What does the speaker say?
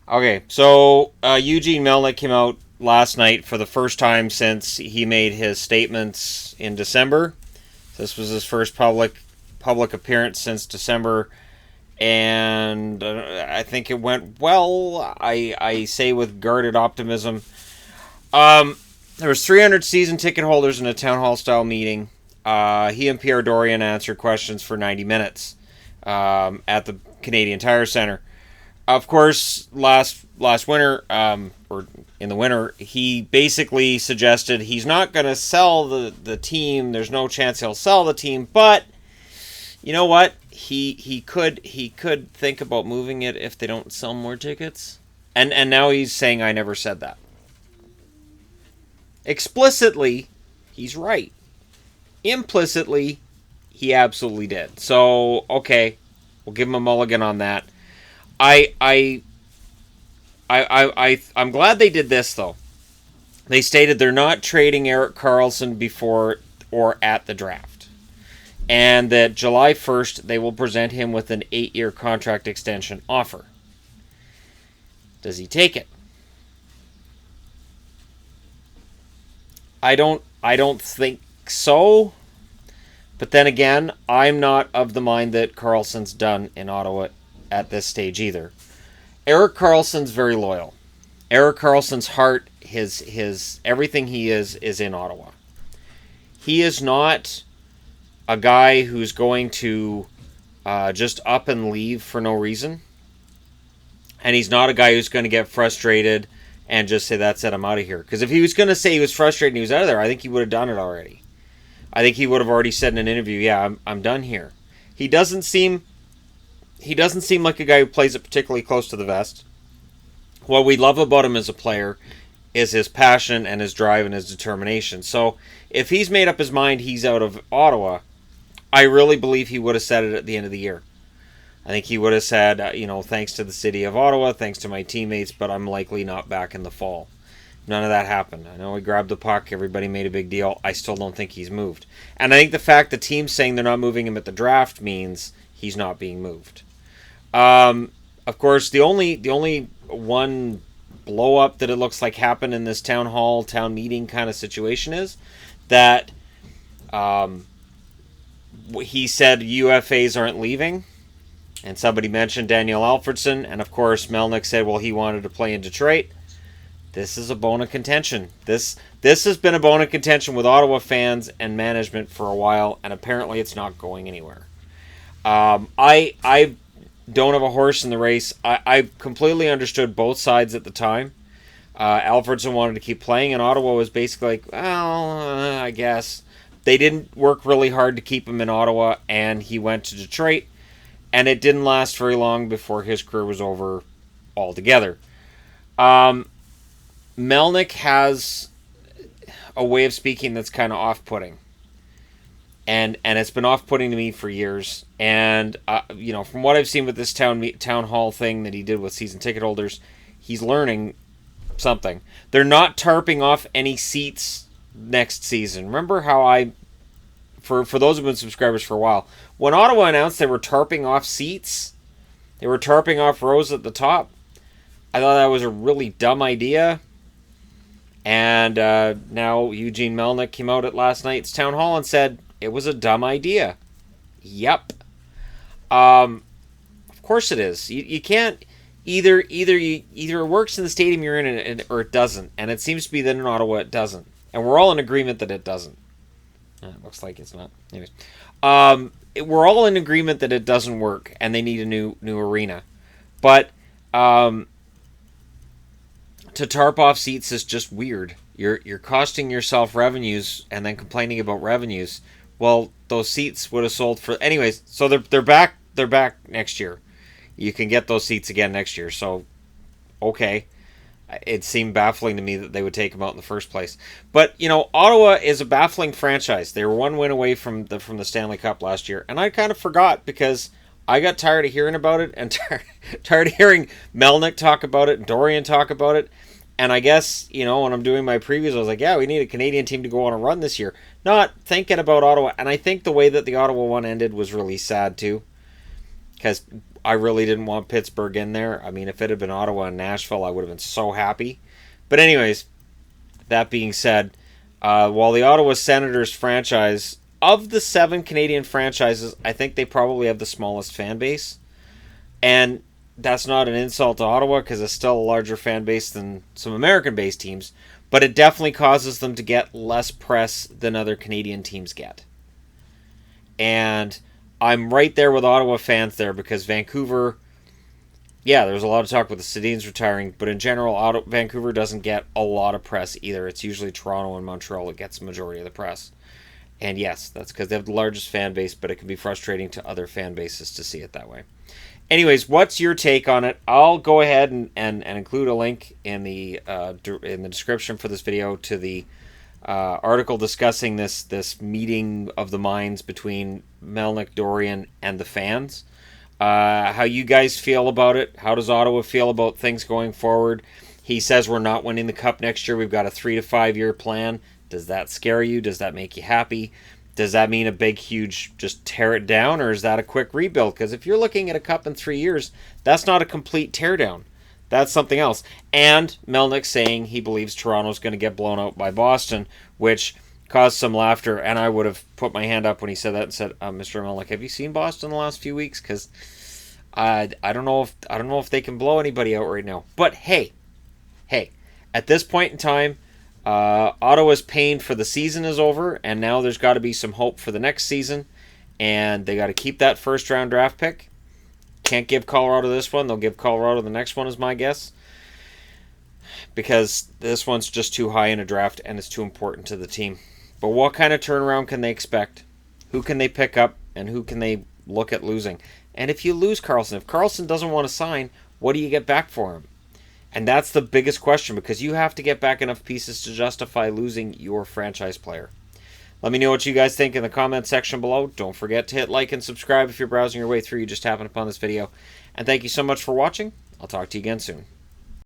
Okay, so Eugene Melnyk came out last night for the first time since he made his statements in December. This was his first public appearance since December, and I think it went well. I say with guarded optimism. There was 300 season ticket holders in a town hall style meeting. He and Pierre Dorion answered questions for 90 minutes at the Canadian Tire Center. Of course, last winter, or in the winter, he basically suggested he's not going to sell the team. There's no chance he'll sell the team, but you know what? He could think about moving it if they don't sell more tickets. And now he's saying I never said that. Explicitly, he's right. Implicitly, he absolutely did. So, okay, we'll give him a mulligan on that. I'm glad they did this, though. They stated they're not trading Erik Karlsson before or at the draft. And that July 1st, they will present him with an 8-year contract extension offer. Does he take it? I don't think so. But then again, I'm not of the mind that Karlsson's done in Ottawa at this stage either. Erik Karlsson's very loyal. Erik Karlsson's heart, his everything he is in Ottawa. He is not a guy who's going to just up and leave for no reason. And he's not a guy who's going to get frustrated and just say, that's it, I'm out of here. Because if he was going to say he was frustrated and he was out of there, I think he would have done it already. I think he would have already said in an interview, yeah, I'm done here. He doesn't seem like a guy who plays it particularly close to the vest. What we love about him as a player is his passion and his drive and his determination. So if he's made up his mind he's out of Ottawa, I really believe he would have said it at the end of the year. I think he would have said, thanks to the city of Ottawa, thanks to my teammates, but I'm likely not back in the fall. None of that happened. I know he grabbed the puck. Everybody made a big deal. I still don't think he's moved. And I think the fact the team's saying they're not moving him at the draft means he's not being moved. Of course, the only one blow up that it looks like happened in this town meeting kind of situation is that he said UFAs aren't leaving. And somebody mentioned Daniel Alfredsson. And of course, Melnyk said, well, he wanted to play in Detroit. This is a bone of contention. This has been a bone of contention with Ottawa fans and management for a while, and apparently it's not going anywhere. I don't have a horse in the race. I completely understood both sides at the time. Alfredsson wanted to keep playing, and Ottawa was basically like, well, I guess. They didn't work really hard to keep him in Ottawa, and he went to Detroit, and it didn't last very long before his career was over altogether. Melnyk has a way of speaking that's kind of off-putting. And it's been off-putting to me for years. And, from what I've seen with this town hall thing that he did with season ticket holders, he's learning something. They're not tarping off any seats next season. Remember how for those who've been subscribers for a while, when Ottawa announced they were tarping off seats, they were tarping off rows at the top, I thought that was a really dumb idea. And now Eugene Melnyk came out at last night's town hall and said it was a dumb idea. Yep. Of course it is. You can't either it works in the stadium you're in or it doesn't. And it seems to be that in Ottawa it doesn't. And we're all in agreement that it doesn't. It looks like it's not. Anyways, we're all in agreement that it doesn't work and they need a new arena. But to tarp off seats is just weird. You're costing yourself revenues and then complaining about revenues. Well, those seats would have sold for anyways. So they're back. They're back next year. You can get those seats again next year. So, okay, it seemed baffling to me that they would take them out in the first place. But Ottawa is a baffling franchise. They were one win away from the Stanley Cup last year, and I kind of forgot because I got tired of hearing about it and tired of hearing Melnyk talk about it and Dorion talk about it. And I guess, when I'm doing my previews, I was like, yeah, we need a Canadian team to go on a run this year. Not thinking about Ottawa. And I think the way that the Ottawa one ended was really sad, too. Because I really didn't want Pittsburgh in there. I mean, if it had been Ottawa and Nashville, I would have been so happy. But anyways, that being said, while the Ottawa Senators franchise, of the 7 Canadian franchises, I think they probably have the smallest fan base. And that's not an insult to Ottawa because it's still a larger fan base than some American-based teams. But it definitely causes them to get less press than other Canadian teams get. And I'm right there with Ottawa fans there because Vancouver, yeah, there's a lot of talk about the Sedins retiring, but in general, Vancouver doesn't get a lot of press either. It's usually Toronto and Montreal that gets the majority of the press. And yes, that's because they have the largest fan base, but it can be frustrating to other fan bases to see it that way. Anyways, what's your take on it? I'll go ahead and include a link in the description for this video to the article discussing this meeting of the minds between Melnyk, Dorion, and the fans. How you guys feel about it? How does Ottawa feel about things going forward? He says we're not winning the Cup next year. We've got a 3 to 5 year plan. Does that scare you? Does that make you happy? Does that mean a big, huge, just tear it down? Or is that a quick rebuild? Because if you're looking at a Cup in 3 years, that's not a complete teardown. That's something else. And Melnyk saying he believes Toronto's going to get blown out by Boston, which caused some laughter. And I would have put my hand up when he said that and said, Mr. Melnyk, have you seen Boston the last few weeks? Because I don't know if they can blow anybody out right now. But hey, at this point in time, Ottawa's pain for the season is over, and now there's got to be some hope for the next season, and they got to keep that first-round draft pick. Can't give Colorado this one. They'll give Colorado the next one, is my guess, because this one's just too high in a draft, and it's too important to the team. But what kind of turnaround can they expect? Who can they pick up, and who can they look at losing? And if you lose Karlsson, if Karlsson doesn't want to sign, what do you get back for him? And that's the biggest question, because you have to get back enough pieces to justify losing your franchise player. Let me know what you guys think in the comment section below. Don't forget to hit like and subscribe if you're browsing your way through. You just happened upon this video. And thank you so much for watching. I'll talk to you again soon.